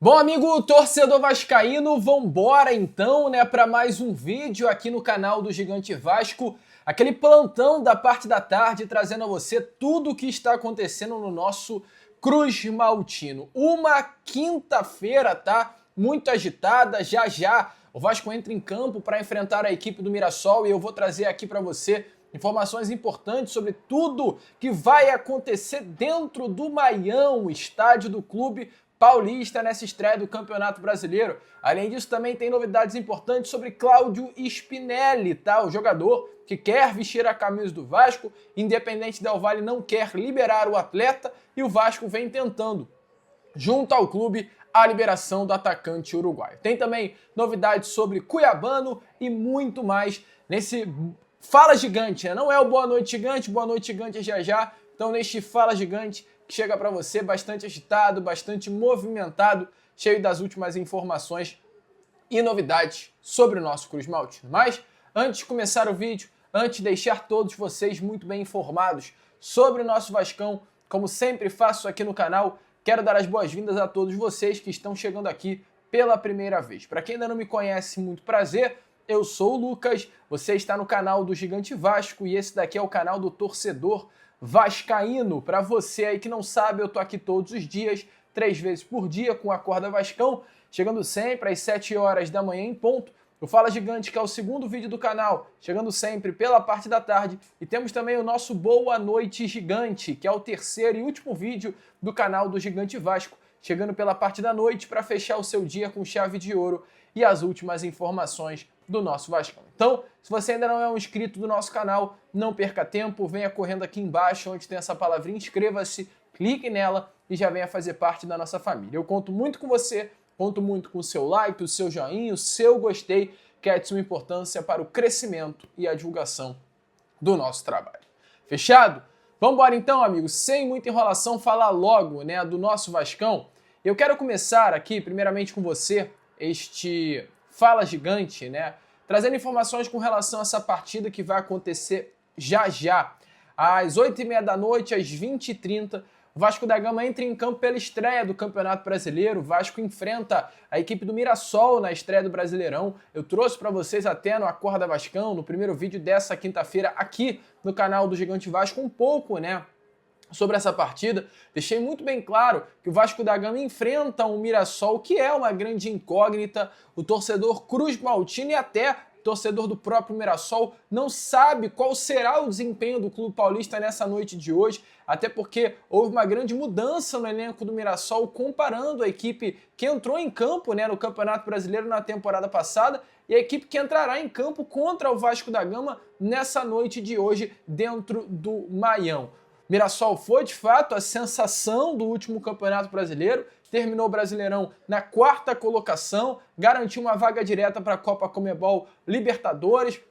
Bom, amigo torcedor vascaíno, vambora então, né, para mais um vídeo aqui no canal do Gigante Vasco, aquele plantão da parte da tarde trazendo a você tudo o que está acontecendo no nosso Cruz Maltino. Uma quinta-feira, tá? Muito agitada, já já o Vasco entra em campo para enfrentar a equipe do Mirassol e eu vou trazer aqui para você informações importantes sobre tudo que vai acontecer dentro do Maião, o estádio do clube paulista nessa estreia do Campeonato Brasileiro. Além disso, também tem novidades importantes sobre Cláudio Spinelli, tá? O jogador que quer vestir a camisa do Vasco, Independente Del Valle não quer liberar o atleta e o Vasco vem tentando, junto ao clube, a liberação do atacante uruguaio. Tem também novidades sobre Cuiabano e muito mais nesse Fala Gigante, né? Não é o Boa Noite Gigante é já já. Então neste Fala Gigante que chega para você bastante agitado, bastante movimentado, cheio das últimas informações e novidades sobre o nosso Cruz Maltino. Mas antes de começar o vídeo, antes de deixar todos vocês muito bem informados sobre o nosso Vascão, como sempre faço aqui no canal, quero dar as boas-vindas a todos vocês que estão chegando aqui pela primeira vez. Para quem ainda não me conhece, muito prazer. Eu sou o Lucas, você está no canal do Gigante Vasco e esse daqui é o canal do torcedor vascaíno. Para você aí que não sabe, eu tô aqui todos os dias, 3 vezes por dia com a Acorda Vascão, chegando sempre às 7 horas da manhã em ponto. O Fala Gigante, que é o segundo vídeo do canal, chegando sempre pela parte da tarde. E temos também o nosso Boa Noite Gigante, que é o terceiro e último vídeo do canal do Gigante Vasco, chegando pela parte da noite para fechar o seu dia com chave de ouro e as últimas informações do nosso Vascão. Então, se você ainda não é um inscrito do nosso canal, não perca tempo, venha correndo aqui embaixo onde tem essa palavrinha inscreva-se, clique nela e já venha fazer parte da nossa família. Eu conto muito com você, conto muito com o seu like, o seu joinha, o seu gostei, que é de suma importância para o crescimento e a divulgação do nosso trabalho. Fechado? Vamos embora então, amigos, sem muita enrolação, falar logo, né, do nosso Vascão. Eu quero começar aqui, primeiramente com você, este Fala Gigante, né? Trazendo informações com relação a essa partida que vai acontecer já já. Às 8h30 da noite, às 20h30, o Vasco da Gama entra em campo pela estreia do Campeonato Brasileiro. O Vasco enfrenta a equipe do Mirassol na estreia do Brasileirão. Eu trouxe para vocês até no Acorda Vascão, no primeiro vídeo dessa quinta-feira, aqui no canal do Gigante Vasco, um pouco, né, sobre essa partida. Deixei muito bem claro que o Vasco da Gama enfrenta um Mirassol que é uma grande incógnita. O torcedor Cruz Maltino e até o torcedor do próprio Mirassol não sabe qual será o desempenho do clube paulista nessa noite de hoje, até porque houve uma grande mudança no elenco do Mirassol comparando a equipe que entrou em campo, né, no Campeonato Brasileiro na temporada passada e a equipe que entrará em campo contra o Vasco da Gama nessa noite de hoje dentro do Maião. Mirassol foi, de fato, a sensação do último Campeonato Brasileiro, terminou o Brasileirão na 4ª colocação, garantiu uma vaga direta para a Copa Conmebol Libertadores.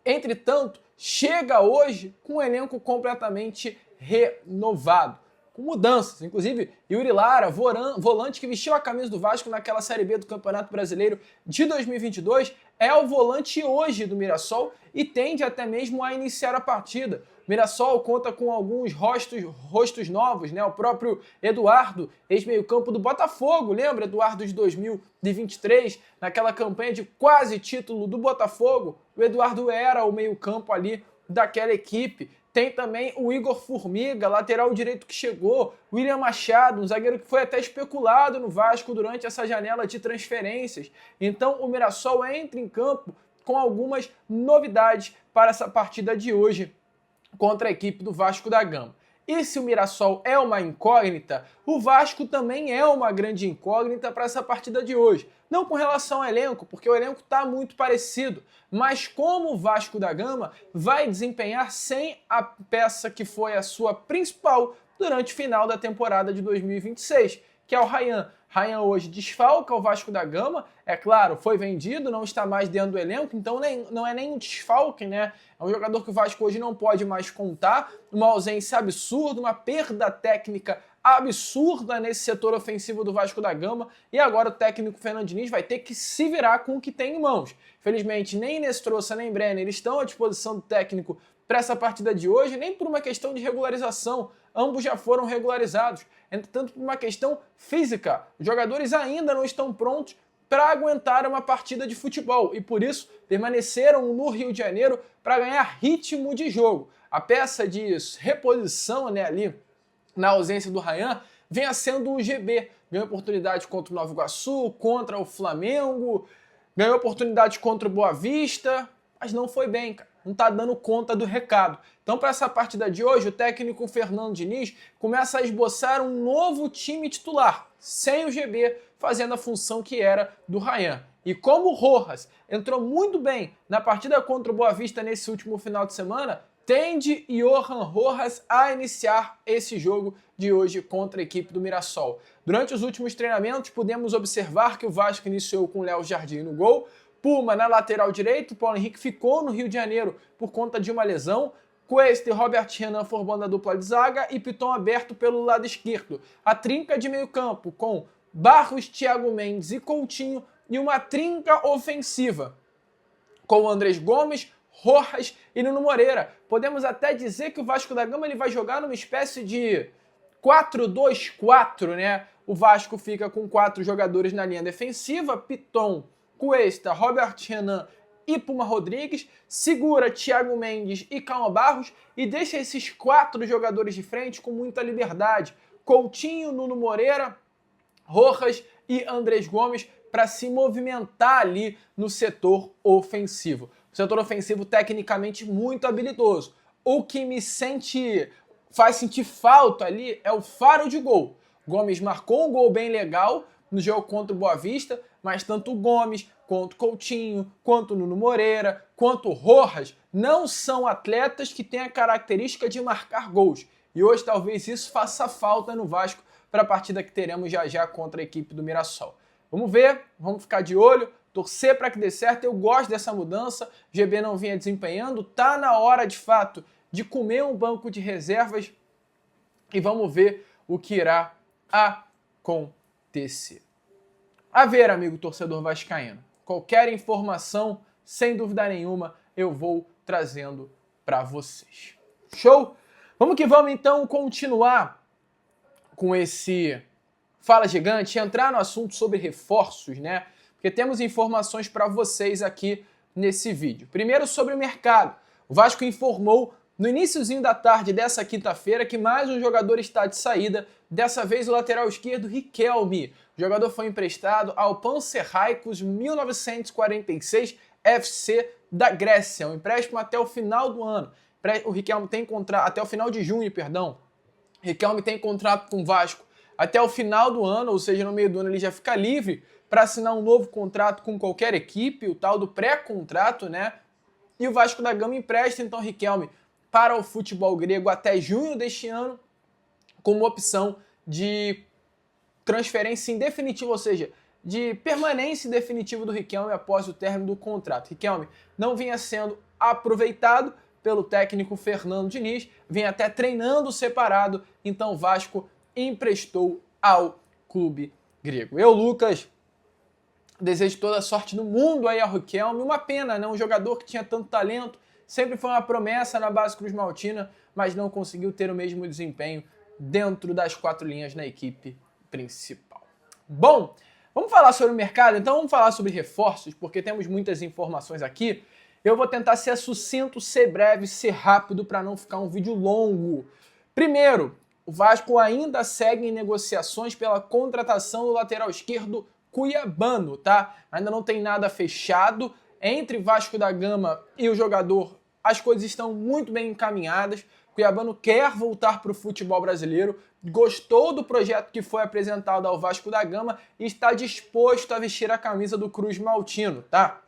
Entretanto, chega hoje com um elenco completamente renovado, com mudanças. Inclusive, Yuri Lara, volante que vestiu a camisa do Vasco naquela Série B do Campeonato Brasileiro de 2022, é o volante hoje do Mirassol e tende até mesmo a iniciar a partida. Mirassol conta com alguns rostos novos, né? O próprio Eduardo, ex-meio-campo do Botafogo, lembra? Eduardo de 2023, naquela campanha de quase título do Botafogo, o Eduardo era o meio-campo ali daquela equipe. Tem também o Igor Formiga, lateral direito que chegou, William Machado, um zagueiro que foi até especulado no Vasco durante essa janela de transferências. Então o Mirassol entra em campo com algumas novidades para essa partida de hoje contra a equipe do Vasco da Gama. E se o Mirassol é uma incógnita, o Vasco também é uma grande incógnita para essa partida de hoje. Não com relação ao elenco, porque o elenco está muito parecido, mas como o Vasco da Gama vai desempenhar sem a peça que foi a sua principal durante o final da temporada de 2026, que é o Ryan. Ryan hoje desfalca o Vasco da Gama, é claro, foi vendido, não está mais dentro do elenco, então não é nem um desfalque, né? É um jogador que o Vasco hoje não pode mais contar, uma ausência absurda, uma perda técnica absurda nesse setor ofensivo do Vasco da Gama, e agora o técnico Fernando Diniz vai ter que se virar com o que tem em mãos. Felizmente, nem Nestrosa nem Brenner estão à disposição do técnico para essa partida de hoje, nem por uma questão de regularização. ambos já foram regularizados. Entretanto, por uma questão física, os jogadores ainda não estão prontos para aguentar uma partida de futebol e por isso permaneceram no Rio de Janeiro para ganhar ritmo de jogo. A peça de reposição, né, ali na ausência do Ryan venha sendo o GB. Ganhou oportunidade contra o Nova Iguaçu, contra o Flamengo, ganhou oportunidade contra o Boa Vista, mas não foi bem, cara. Não está dando conta do recado. Então, para essa partida de hoje, o técnico Fernando Diniz começa a esboçar um novo time titular, sem o GB, fazendo a função que era do Ryan. E como o Rojas entrou muito bem na partida contra o Boa Vista nesse último final de semana, tende Johan Rojas a iniciar esse jogo de hoje contra a equipe do Mirassol. Durante os últimos treinamentos, pudemos observar que o Vasco iniciou com Léo Jardim no gol, Puma na lateral direito, Paulo Henrique ficou no Rio de Janeiro por conta de uma lesão, Cuesta e Robert Renan formando a dupla de zaga e Piton aberto pelo lado esquerdo. A trinca de meio campo com Barros, Thiago Mendes e Coutinho e uma trinca ofensiva com o Andrés Gomes, Rojas e Nuno Moreira. Podemos até dizer que o Vasco da Gama ele vai jogar numa espécie de 4-2-4, né? O Vasco fica com 4 jogadores na linha defensiva, Piton, Cuesta, Robert Renan e Puma Rodrigues, segura Thiago Mendes e Calma Barros e deixa esses 4 jogadores de frente com muita liberdade. Coutinho, Nuno Moreira, Rojas e Andrés Gomes para se movimentar ali no setor ofensivo. O setor ofensivo tecnicamente muito habilidoso. O que faz sentir falta ali é o faro de gol. Gomes marcou um gol bem legal no jogo contra o Boa Vista, mas tanto o Gomes, quanto o Coutinho, quanto o Nuno Moreira, quanto o Rojas não são atletas que têm a característica de marcar gols. E hoje talvez isso faça falta no Vasco para a partida que teremos já já contra a equipe do Mirassol. Vamos ver, vamos ficar de olho, torcer para que dê certo. Eu gosto dessa mudança, o GB não vinha desempenhando, tá na hora de fato de comer um banco de reservas e vamos ver o que irá acontecer. A ver, amigo torcedor vascaíno, qualquer informação, sem dúvida nenhuma, eu vou trazendo para vocês. Show? Vamos que vamos então continuar com esse Fala Gigante, entrar no assunto sobre reforços, né? Porque temos informações para vocês aqui nesse vídeo. Primeiro sobre o mercado. O Vasco informou no iniciozinho da tarde dessa quinta-feira que mais um jogador está de saída, dessa vez o lateral esquerdo Riquelme. O jogador foi emprestado ao Panathinaikos 1946 FC da Grécia, um empréstimo até o final do ano. O Riquelme tem contrato até o final de junho, perdão. Riquelme tem contrato com o Vasco até o final do ano, ou seja, no meio do ano ele já fica livre para assinar um novo contrato com qualquer equipe, o tal do pré-contrato, né? E o Vasco da Gama empresta então Riquelme para o futebol grego até junho deste ano, com uma opção de transferência em definitivo, ou seja, de permanência definitiva do Riquelme após o término do contrato. Riquelme não vinha sendo aproveitado pelo técnico Fernando Diniz, vinha até treinando separado, então o Vasco emprestou ao clube grego. Eu, Lucas, desejo toda a sorte do mundo aí ao Riquelme. Uma pena, né? Um jogador que tinha tanto talento, sempre foi uma promessa na base Cruz Maltina, mas não conseguiu ter o mesmo desempenho dentro das 4 linhas na equipe principal. Bom, vamos falar sobre o mercado? Então vamos falar sobre reforços, porque temos muitas informações aqui. Eu vou tentar ser sucinto, ser breve, ser rápido para não ficar um vídeo longo. Primeiro, o Vasco ainda segue em negociações pela contratação do lateral esquerdo cuiabano, tá? Ainda não tem nada fechado entre Vasco da Gama e o jogador. As coisas estão muito bem encaminhadas. O cuiabano quer voltar para o futebol brasileiro, gostou do projeto que foi apresentado ao Vasco da Gama e está disposto a vestir a camisa do Cruz Maltino, tá?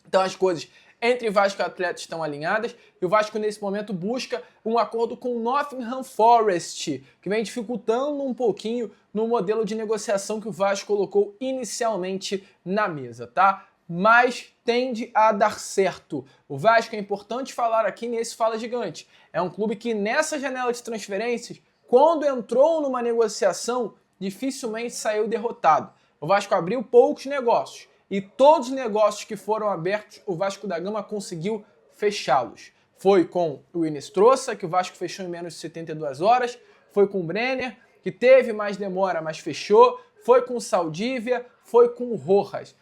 Então as coisas entre Vasco e Atlético estão alinhadas e o Vasco nesse momento busca um acordo com o Nottingham Forest, que vem dificultando um pouquinho no modelo de negociação que o Vasco colocou inicialmente na mesa, tá? Mas tende a dar certo. O Vasco, é importante falar aqui nesse Fala Gigante, é um clube que nessa janela de transferências, quando entrou numa negociação, dificilmente saiu derrotado. O Vasco abriu poucos negócios e todos os negócios que foram abertos, o Vasco da Gama conseguiu fechá-los. Foi com o Inestrosa, que o Vasco fechou em menos de 72 horas, foi com o Brenner, que teve mais demora, mas fechou, foi com o Saldívia, foi com o Rojas.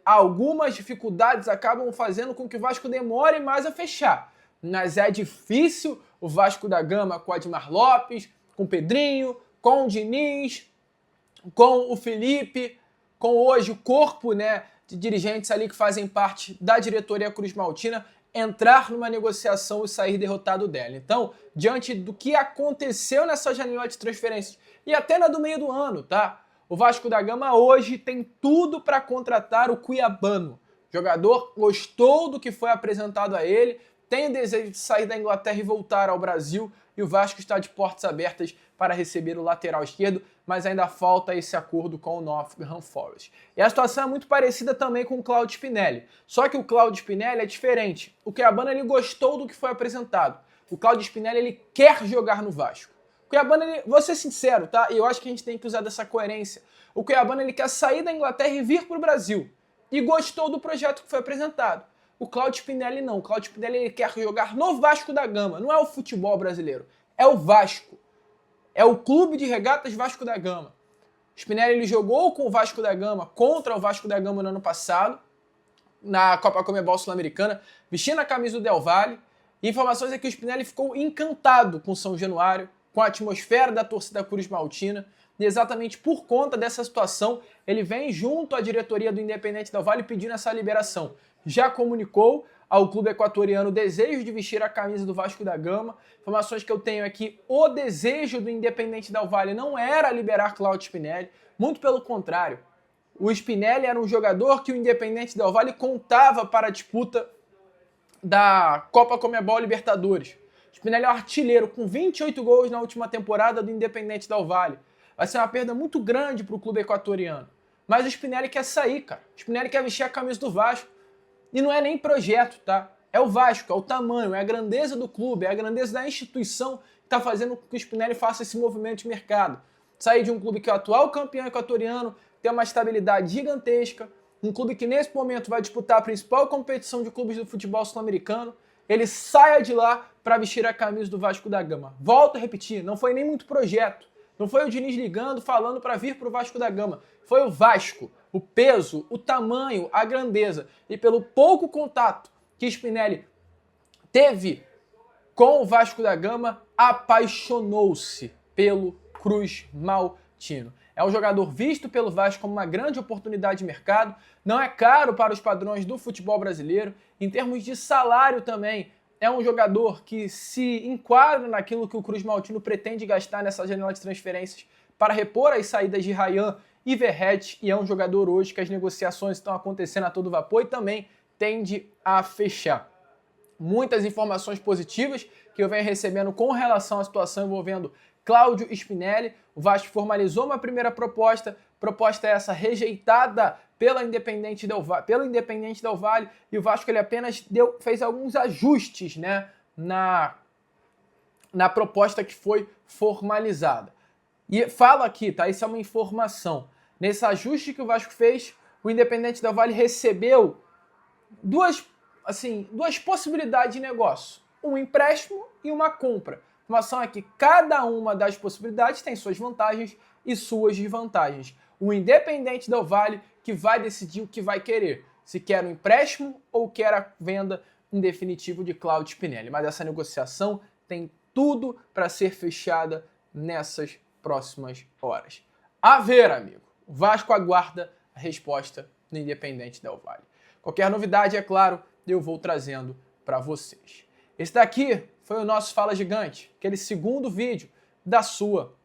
Algumas dificuldades acabam fazendo com que o Vasco demore mais a fechar, mas é difícil o Vasco da Gama com o Admar Lopes, com o Pedrinho, com o Diniz, com o Felipe, com hoje o corpo, né, de dirigentes ali que fazem parte da diretoria Cruz Maltina, entrar numa negociação e sair derrotado dela. Então, diante do que aconteceu nessa janela de transferências e até na do meio do ano, tá? O Vasco da Gama hoje tem tudo para contratar o Cuiabano. O jogador gostou do que foi apresentado a ele, tem o desejo de sair da Inglaterra e voltar ao Brasil, e o Vasco está de portas abertas para receber o lateral esquerdo, mas ainda falta esse acordo com o Nottingham Forest. E a situação é muito parecida também com o Claudio Spinelli, só que o Claudio Spinelli é diferente. O Cuiabano ele gostou do que foi apresentado. O Claudio Spinelli ele quer jogar no Vasco. O Cuiabano, ele, vou ser sincero, tá? E eu acho que a gente tem que usar dessa coerência. O Cuiabano ele quer sair da Inglaterra e vir para o Brasil. E gostou do projeto que foi apresentado. O Claudio Spinelli não. O Claudio Spinelli ele quer jogar no Vasco da Gama. Não é o futebol brasileiro. É o Vasco. É o Clube de Regatas Vasco da Gama. O Spinelli ele jogou com o Vasco da Gama contra o Vasco da Gama no ano passado, na Copa Comebol Sul-Americana, vestindo a camisa do Del Valle. E informações é que o Spinelli ficou encantado com São Januário, com a atmosfera da torcida Cruz Maltina, e exatamente por conta dessa situação, ele vem junto à diretoria do Independente Del Valle pedindo essa liberação. Já comunicou ao clube equatoriano o desejo de vestir a camisa do Vasco da Gama. Informações que eu tenho é que o desejo do Independente Del Valle não era liberar Claudio Spinelli, muito pelo contrário. O Spinelli era um jogador que o Independente Del Valle contava para a disputa da Copa Comebol Libertadores. O Spinelli é um artilheiro com 28 gols na última temporada do Independente Del Valle. Vai ser uma perda muito grande para o clube equatoriano. Mas o Spinelli quer sair, cara. O Spinelli quer vestir a camisa do Vasco. E não é nem projeto, tá? É o Vasco, é o tamanho, é a grandeza do clube, é a grandeza da instituição que está fazendo com que o Spinelli faça esse movimento de mercado. Sair de um clube que é o atual campeão equatoriano, tem uma estabilidade gigantesca, um clube que nesse momento vai disputar a principal competição de clubes do futebol sul-americano, ele saia de lá para vestir a camisa do Vasco da Gama. Volto a repetir, não foi nem muito projeto. Não foi o Diniz ligando, falando para vir para o Vasco da Gama. Foi o Vasco, o peso, o tamanho, a grandeza. E pelo pouco contato que Spinelli teve com o Vasco da Gama, apaixonou-se pelo Cruz Maltino. É um jogador visto pelo Vasco como uma grande oportunidade de mercado. Não é caro para os padrões do futebol brasileiro. Em termos de salário também, é um jogador que se enquadra naquilo que o Cruz Maltino pretende gastar nessa janela de transferências para repor as saídas de Ryan e Verratti, e é um jogador hoje que as negociações estão acontecendo a todo vapor e também tende a fechar. Muitas informações positivas que eu venho recebendo com relação à situação envolvendo Claudio Spinelli. O Vasco formalizou uma primeira proposta essa rejeitada pelo Independente Del Valle, e o Vasco ele apenas fez alguns ajustes, né, na proposta que foi formalizada. E falo aqui, tá? Isso é uma informação. Nesse ajuste que o Vasco fez, o Independente Del Valle recebeu duas possibilidades de negócio. Um empréstimo e uma compra. A informação é que cada uma das possibilidades tem suas vantagens e suas desvantagens. O Independente Del Valle que vai decidir o que vai querer. Se quer um empréstimo ou quer a venda em definitivo de Claudio Spinelli. Mas essa negociação tem tudo para ser fechada nessas próximas horas. A ver, amigo. O Vasco aguarda a resposta do Independente Del Valle. Qualquer novidade, é claro, eu vou trazendo para vocês. Esse daqui foi o nosso Fala Gigante, aquele segundo vídeo da sua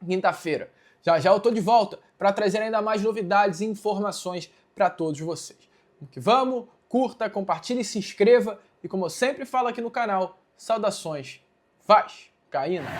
quinta-feira. Já já eu tô de volta para trazer ainda mais novidades e informações para todos vocês. Vamos que vamos, curta, compartilhe, se inscreva e, como eu sempre falo aqui no canal, saudações vascaínas!